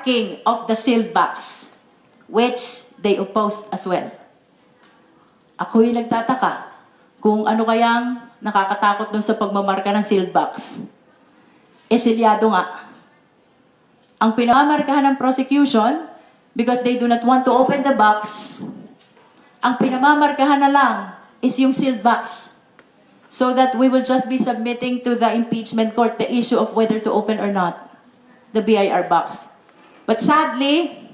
king of the sealed box, which they opposed as well. Ako'y nagtataka kung ano kayang nakakatakot dun sa pagmamarka ng sealed box. Esilyado nga. Ang pinamamarkahan ng prosecution, because they do not want to open the box, ang pinamamarkahan na lang is yung sealed box. So that we will just be submitting to the impeachment court the issue of whether to open or not the BIR box. But sadly,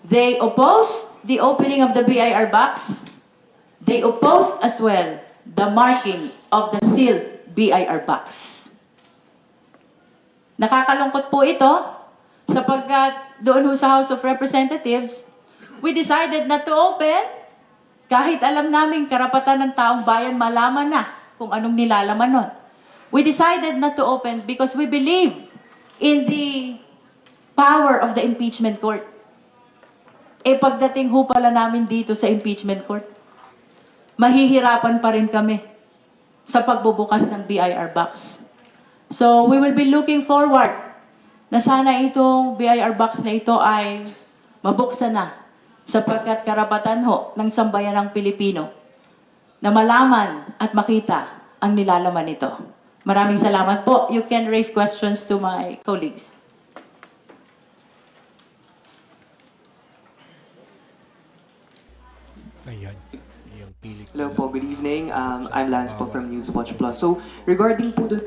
they opposed the opening of the BIR box. They opposed as well the marking of the sealed BIR box. Nakakalungkot po ito sapagkat doon sa House of Representatives, we decided not to open kahit alam namin karapatan ng taong bayan malaman na kung anong nilalaman nun. We decided not to open because we believe in the power of the impeachment court. Eh pagdating ho pala namin dito sa impeachment court, mahihirapan pa rin kami sa pagbubukas ng BIR box. So we will be looking forward na sana itong BIR box na ito ay mabuksan na sapagkat karapatan ho ng sambayanang Pilipino na malaman at makita ang nilalaman nito. Maraming salamat po. You can raise questions to my colleagues. Ayan. Yung pilik. Hello po, good evening. I'm Lance po from Newswatch Plus. So, regarding po dun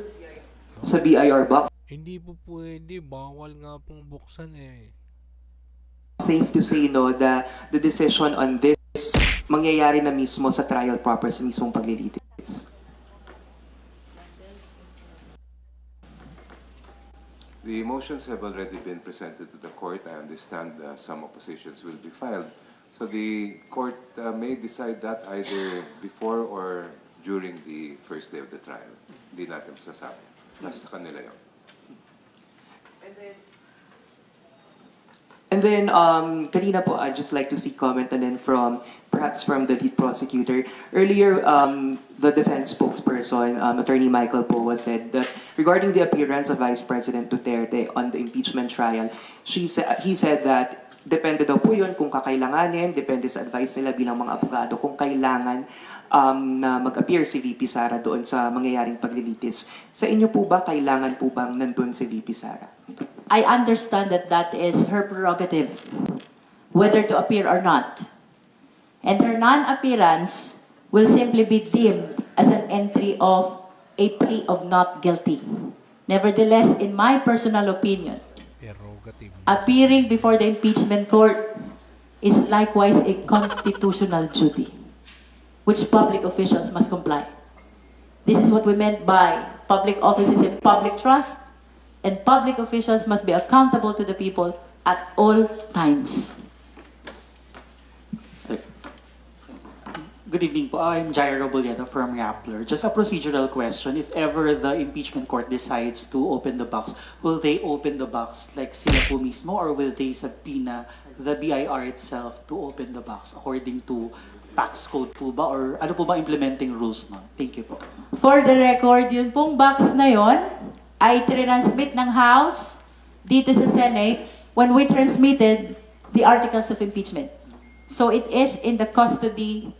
sa BIR box, Hindi po pwede. Bawal nga pong buksan eh. safe to say no, the decision on this mangyayari na mismo sa trial proper sa mismong paglilitis. The motions have already been presented to the court. I understand some oppositions will be filed. So the court may decide that either before or during the first day of the trial. Hindi natin masasabi. Nasa kanila yun. And then, kanina po, I'd just like to see comment and then perhaps from the lead prosecutor. Earlier, the defense spokesperson, Attorney Michael Poa, said that regarding the appearance of Vice President Duterte on the impeachment trial, he said that depende daw po yun kung kakailanganin, depende sa advice nila bilang mga abogado kung kailangan na mag-appear si VP Sara doon sa mangyayaring paglilitis. Sa inyo po ba, kailangan po bang nandun si VP Sara? I understand that that is her prerogative, whether to appear or not. And her non-appearance will simply be deemed as an entry of a plea of not guilty. Nevertheless, in my personal opinion, Prerogative. appearing before the impeachment court is likewise a constitutional duty, which public officials must comply. This is what we meant by public offices and public trust, and public officials must be accountable to the people at all times. Good evening po. I'm Jairo Robledo from Rappler. Just a procedural question. If ever the impeachment court decides to open the box, will they open the box like sila po mismo or will they subpoena the BIR itself to open the box according to tax code po ba or ano po ba implementing rules nun? Thank you po. For the record, yun pong box na yon ay transmit ng House dito sa Senate when we transmitted the articles of impeachment. So it is in the custody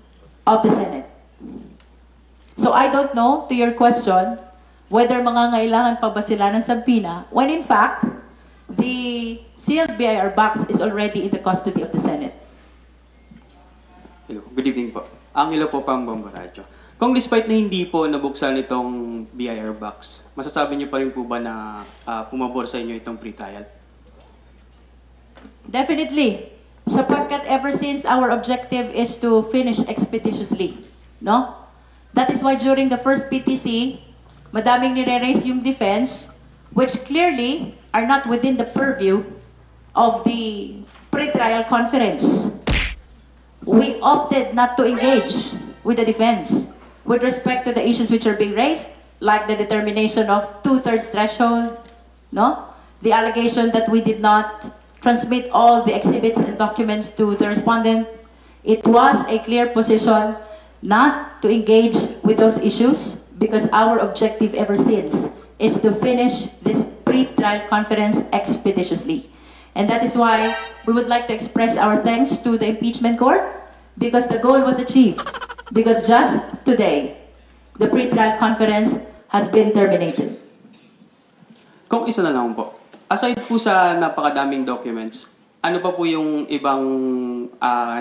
of the Senate. So I don't know, to your question, whether mangangailangan pa ba sila ng subpoena, when in fact, the sealed BIR box is already in the custody of the Senate. Hello, good evening po. Angelo po, Pambamba Radyo. Kung despite na hindi po nabuksan itong BIR box, masasabi niyo pa rin po ba na pumabor sa inyo itong pre-trial? Definitely. Sapagkat ever since our objective is to finish expeditiously, no? That is why during the first PTC, madaming nire-raise yung defense, which clearly are not within the purview of the pre-trial conference. We opted not to engage with the defense with respect to the issues which are being raised, like the determination of 2/3 threshold, no? The allegation that we did not transmit all the exhibits and documents to the respondent. It was a clear position not to engage with those issues because our objective ever since is to finish this pre-trial conference expeditiously. And that is why we would like to express our thanks to the impeachment court because the goal was achieved. Because just today, the pre-trial conference has been terminated. Kung isa na lang po, aside po sa napakadaming documents, ano pa po yung ibang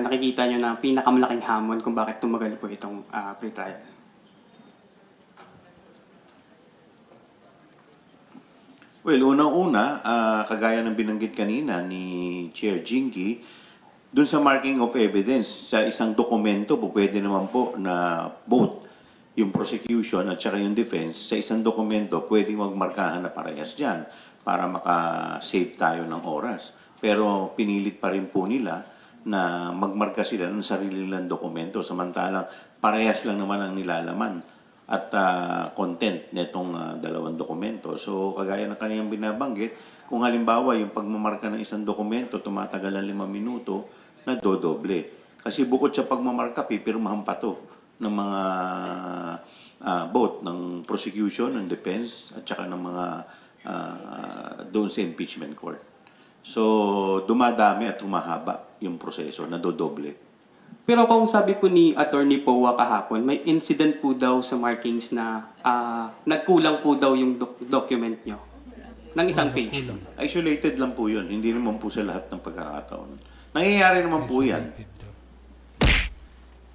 nakikita nyo na pinakamalaking hamon kung bakit tumagal po itong pre-trial? Well, unang-una, kagaya ng binanggit kanina ni Chair Jinky, dun sa marking of evidence, sa isang dokumento po, pwede naman po na both yung prosecution at saka yung defense, sa isang dokumento, pwedeng magmarkahan na parehas dyan para maka-save tayo ng oras. Pero pinilit pa rin po nila na magmarka sila ng sarili nilang dokumento, samantalang parehas lang naman ang nilalaman at content nitong dalawang dokumento. So, kagaya ng kaniyang binabanggit, kung halimbawa yung pagmamarka ng isang dokumento, tumatagal ng 5 minuto, nadodoble. Kasi bukod sa pagmamarka, pipirmahan pa to ng mga both ng prosecution, ng defense, at saka ng mga doon sa impeachment court. So, dumadami at humahaba yung proseso, nadodoble. Pero kung sabi po ni Attorney Powa kahapon, may incident po daw sa markings na nagkulang po daw yung document nyo ng isang page. Isolated lang po yun. Hindi naman po sa lahat ng pagkakataon. Nangyayari naman po yan.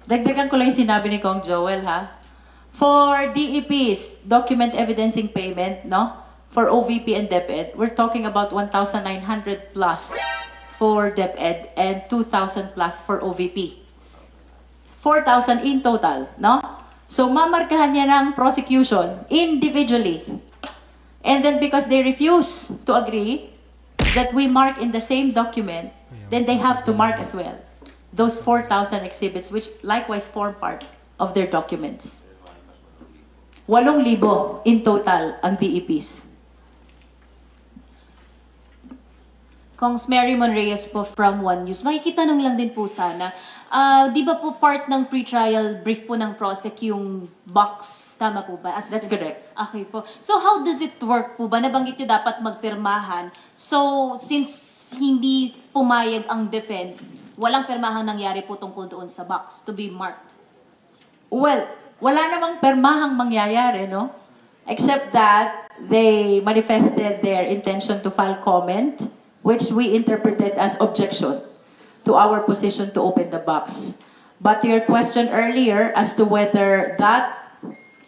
Dagdagan ko lang yung sinabi ni Kong Joel, ha? For DEP's document evidencing payment, no? For OVP and DepEd, we're talking about 1,900 plus for DepEd and 2,000 plus for OVP. 4,000 in total, no? So, mamarkahan niya ng prosecution individually. And then because they refuse to agree that we mark in the same document, then they have to mark as well those 4,000 exhibits which likewise form part of their documents. 8,000 in total ang DEPs. Kongs Mary Monreyes po from One News. Makikita nung lang din po sana, di ba po part ng pre-trial brief po ng prosec yung box? Tama po ba? That's correct. Okay po. So how does it work po ba? Nabanggit nyo dapat magpirmahan. So since hindi pumayag ang defense, walang pirmahan nangyari po tungkol doon sa box to be marked? Well, wala namang permahang mangyayari, no? Except that they manifested their intention to file comment, which we interpreted as objection to our position to open the box. But to your question earlier as to whether that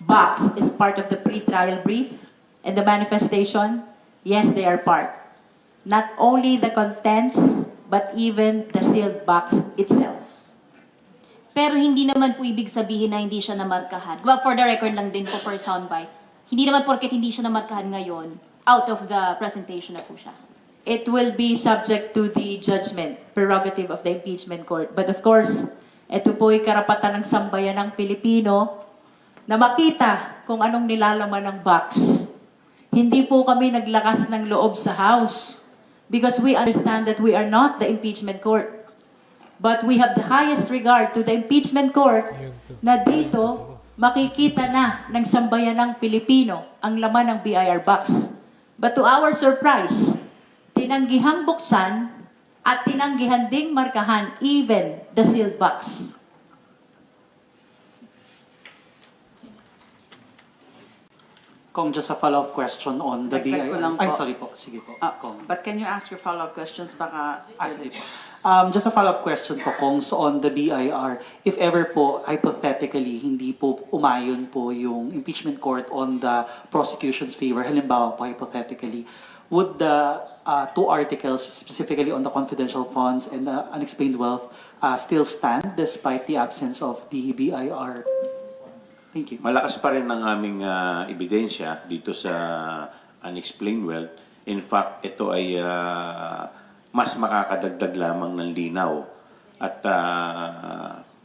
box is part of the pre-trial brief and the manifestation, yes, they are part. Not only the contents, but even the sealed box itself. Pero hindi naman po ibig sabihin na hindi siya namarkahan. Well, for the record lang din po for soundbite, hindi naman porket hindi siya namarkahan ngayon, out of the presentation na po siya. It will be subject to the judgment, prerogative of the impeachment court. But of course, ito po'y karapatan ng sambayanang Pilipino na makita kung anong nilalaman ng box. Hindi po kami naglakas ng loob sa House because we understand that we are not the impeachment court. But we have the highest regard to the impeachment court na dito makikita na ng sambayanang Pilipino ang laman ng BIR box. But to our surprise, tinanggihang buksan at tinanggihan ding markahan even the sealed box. Kong, just a follow-up question on the Dagdag ko lang BIR. Ay, po. sorry po. Sige po. Kong. But can you ask your follow-up questions? Baka Sige po. Just a follow-up question po, Kong, so on the BIR. If ever po, hypothetically, hindi po umayon po yung impeachment court on the prosecution's favor, halimbawa po, hypothetically, would the two articles, specifically on the confidential funds and the unexplained wealth, still stand despite the absence of the BIR? Thank you. Malakas pa rin ang aming ebidensya dito sa unexplained wealth. In fact, ito ay mas makakadagdag lamang ng linaw. At,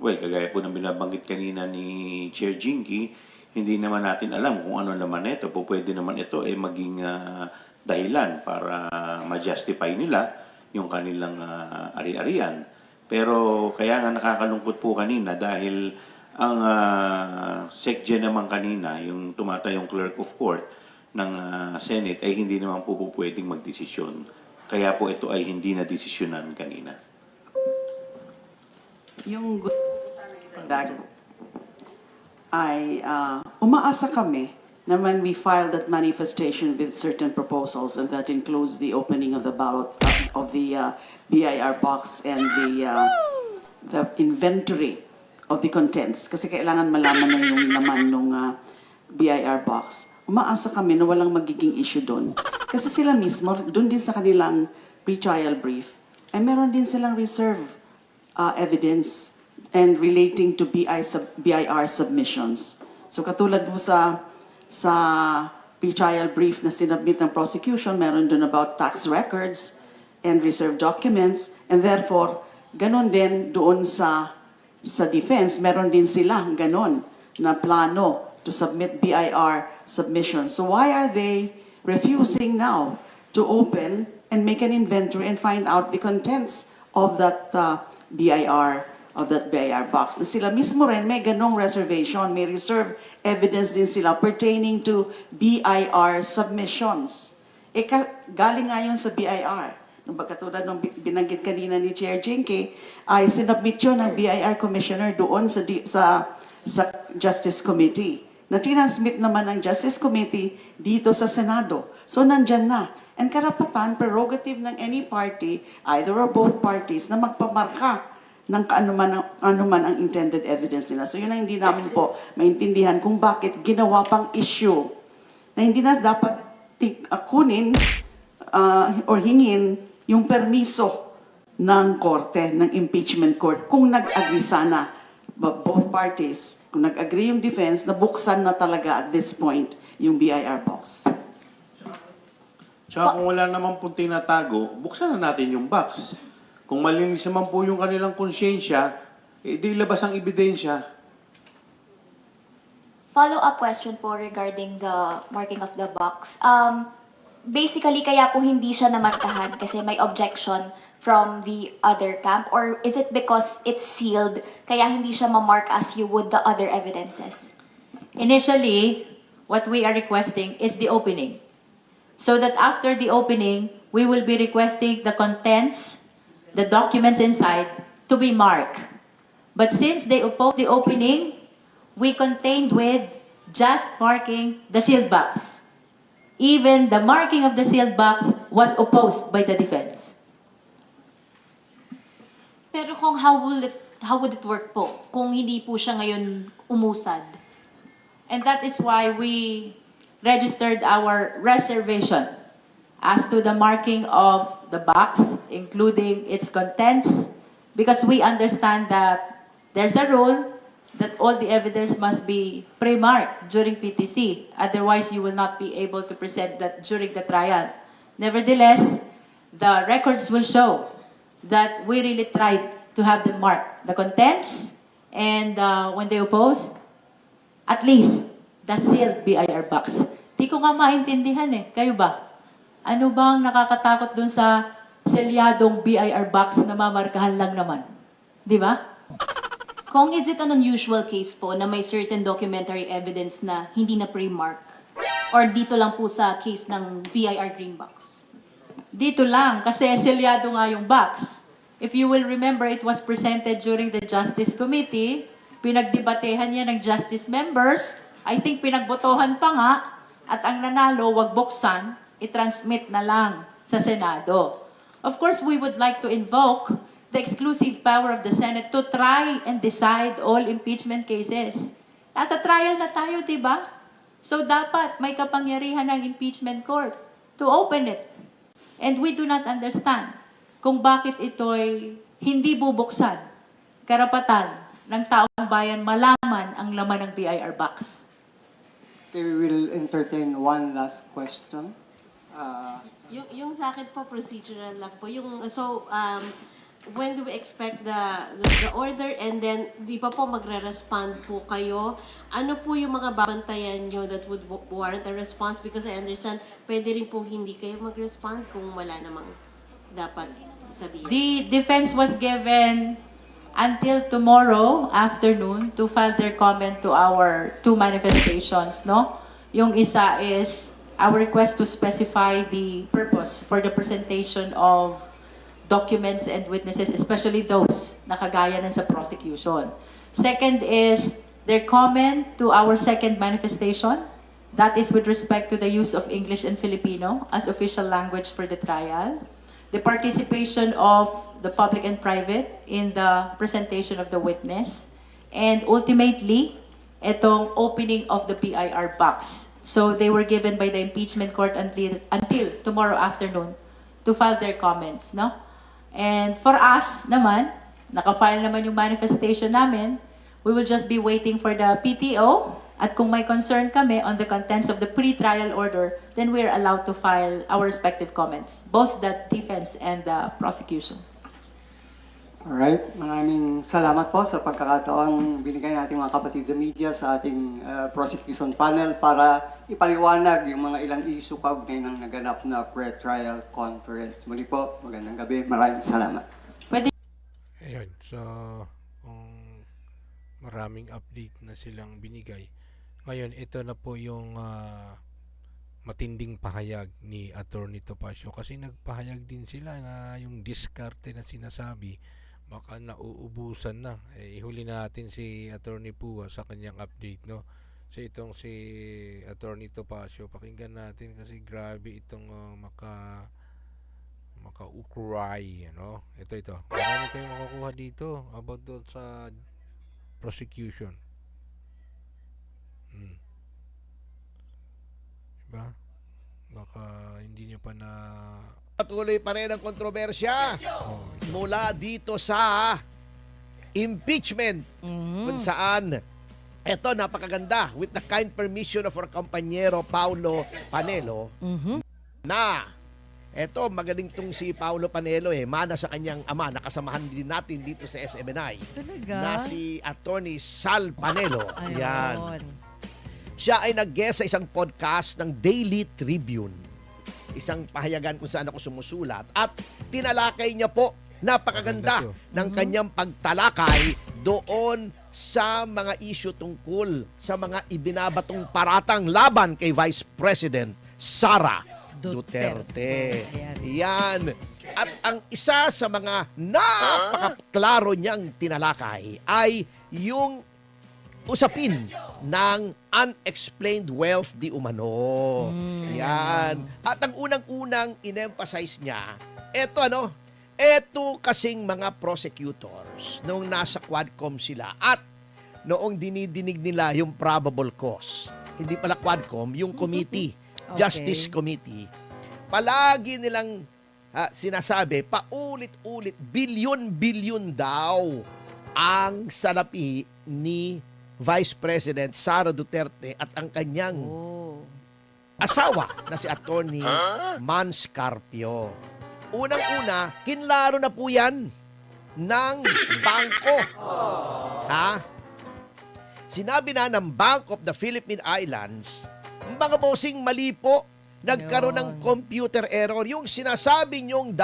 well, kagaya po ng binabanggit kanina ni Chair Jinky, hindi naman natin alam kung ano naman ito. Pwede naman ito ay maging dahilan para ma-justify nila yung kanilang ari-arian. Pero kaya nga nakakalungkot po kanina dahil ang SecGen naman kanina, yung tumatayong clerk of court ng Senate, ay hindi naman po pwedeng magdesisyon kaya po ito ay hindi na desisyonan kanina. yung dag ay umaasa kami na when we filed that manifestation with certain proposals, and that includes the opening of the ballot of the BIR box and the inventory of the contents, kasi kailangan malaman na yung laman ng BIR box. Umaasa kami na walang magiging issue doon. Kasi sila mismo, doon din sa kanilang pre-trial brief, ay meron din silang reserve evidence and relating to BIR submissions. So katulad mo sa pre-trial brief na sinubmit ng prosecution, meron doon about tax records and reserve documents, and therefore, ganon din doon sa defense, meron din sila ganon na plano to submit BIR submissions. So why are they refusing now to open and make an inventory and find out the contents of that BIR box? Na sila mismo rin may ganong reservation, may reserve evidence din sila pertaining to BIR submissions. Galing nga yun sa BIR. Katulad ng binanggit kanina ni Chair Jinky, ay sinubmit yun ng BIR Commissioner doon sa Justice Committee. Na tinansmit naman ng Justice Committee dito sa Senado. So nandyan na. And karapatan, prerogative ng any party, either or both parties, na magpamarka ng anuman ang intended evidence nila. So yun ang hindi namin po maintindihan kung bakit ginawa pang issue na hindi na dapat kunin or hingin yung permiso ng korte, ng impeachment court, kung nag-agree sana both parties, kung nag-agree yung defense, na buksan na talaga at this point yung BIR box. Tsaka kung wala naman pong tinatago, buksan na natin yung box. Kung malinis naman po yung kanilang konsyensya, di labas ang ebidensya. Follow-up question po regarding the marking of the box. Basically, kaya po hindi siya namarkahan kasi may objection from the other camp? Or is it because it's sealed, kaya hindi siya mamark as you would the other evidences? Initially, what we are requesting is the opening. So that after the opening, we will be requesting the contents, the documents inside, to be marked. But since they opposed the opening, we contained with just marking the sealed box. Even the marking of the sealed box was opposed by the defense. Pero kung how would it work po kung hindi po siya ngayon umusad? And that is why we registered our reservation as to the marking of the box, including its contents, because we understand that there's a rule that all the evidence must be pre-marked during PTC. Otherwise, you will not be able to present that during the trial. Nevertheless, the records will show that we really tried to have them marked. The contents, and when they oppose, at least the sealed BIR box. Di ko nga maintindihan eh. Kayo ba? Ano bang nakakatakot dun sa selyadong BIR box na mamarkahan lang naman? Di ba? Kung is it an unusual case po na may certain documentary evidence na hindi na pre-mark? Or dito lang po sa case ng BIR green box? Dito lang, kasi selyado nga yung box. If you will remember, it was presented during the Justice Committee. Pinagdebatehan niya ng Justice members. I think pinagbotohan pa nga. At ang nanalo, wag buksan, i-transmit na lang sa Senado. Of course, we would like to invoke the exclusive power of the Senate to try and decide all impeachment cases. Nasa trial na tayo, di ba? So dapat may kapangyarihan ng impeachment court to open it. And we do not understand kung bakit ito'y hindi bubuksan. Karapatan ng taong bayan malaman ang laman ng BIR box. Okay, we will entertain one last question. Yung sa akin po, procedural lang po. When do we expect the order, and then di pa po magre-respond po kayo? Ano po yung mga babantayan nyo that would warrant a response? Because I understand, pwede rin po hindi kayo mag-respond kung wala namang dapat sabihin. The defense was given until tomorrow afternoon to file their comment to our two manifestations, no? Yung isa is our request to specify the purpose for the presentation of documents and witnesses, especially those na kagaya ng sa prosecution. Second is their comment to our second manifestation. That is with respect to the use of English and Filipino as official language for the trial. The participation of the public and private in the presentation of the witness. And ultimately, itong opening of the PIR box. So they were given by the impeachment court until tomorrow afternoon to file their comments, no? And for us naman, naka-file naman yung manifestation namin. We will just be waiting for the PTO. At kung may concern kami on the contents of the pre-trial order, then we are allowed to file our respective comments, both the defense and the prosecution. Alright, maraming salamat po sa pagkakataong binigay natin mga kapatid sa media sa ating prosecution panel para ipaliwanag yung mga ilang issue kaugnay ng naganap na pre-trial conference. Muli po, magandang gabi. Maraming salamat. Ayun, so kung maraming update na silang binigay. Ngayon, ito na po yung matinding pahayag ni Attorney Topacio kasi nagpahayag din sila na yung diskarte na sinasabi baka nauubusan na. Ihuli natin si Attorney Pua sa kanyang update, no? So itong si Attorney Topacio, pakinggan natin kasi grabe itong maka-ukray, ano? Ito. Marami tayong makukuha dito about doon sa prosecution. Diba? Baka hindi niya pa na Patuloy pa rin ang kontrobersya mula dito sa impeachment kung saan eto napakaganda with the kind permission of our compañero Paulo Panelo na eto magaling tong si Paulo Panelo mana sa kanyang ama, nakasamahan din natin dito sa SMNI na si Attorney Sal Panelo. Yan. Siya ay nag-guest sa isang podcast ng Daily Tribune. Isang pahayagan kung saan ako sumusulat at tinalakay niya po napakaganda ng kanyang pagtalakay doon sa mga issue tungkol sa mga ibinabatong paratang laban kay Vice President Sara Duterte. Yan. At ang isa sa mga napakaklaro niyang tinalakay ay yung usapin ng unexplained wealth di umano. Yan. At ang unang-unang in-emphasize niya, eto kasing mga prosecutors noong nasa Quadcom sila at noong dinidinig nila yung probable cause. Hindi pala Quadcom, yung committee, Justice Committee. Palagi nilang sinasabi, paulit-ulit, bilyon-bilyon daw ang salapi ni Vice President Sara Duterte at ang kanyang asawa na si Attorney Mans Carpio. Unang-una, kinlaro na po yan ng bangko. Sinabi na ng Bank of the Philippine Islands, mga bossing, mali po, nagkaroon ng computer error. Yung sinasabi nyong 2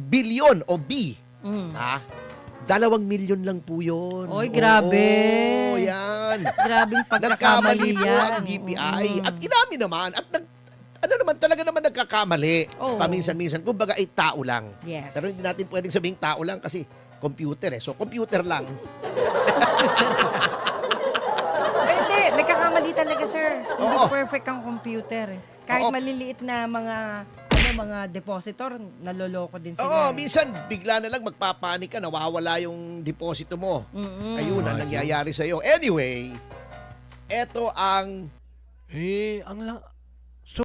bilyon o B, 2 milyon lang po yun. Oy, grabe. Oo, yan. Grabing Nagkamali pagkakamali po yan. ang BPI. At inamin naman, at talaga naman nagkakamali. Paminsan-minsan. Kumbaga ay tao lang. Yes. Pero hindi natin pwedeng sabihing tao lang kasi computer So, computer lang. Hindi, nagkakamali talaga, sir. Hindi Oo. perfect ang computer. Kahit maliliit na mga depositor, naloloko din sila. Oo, minsan bigla na lang magpapanik ka, nawawala yung deposito mo. Ayun ang nangyayari sa'yo. Anyway, eto ang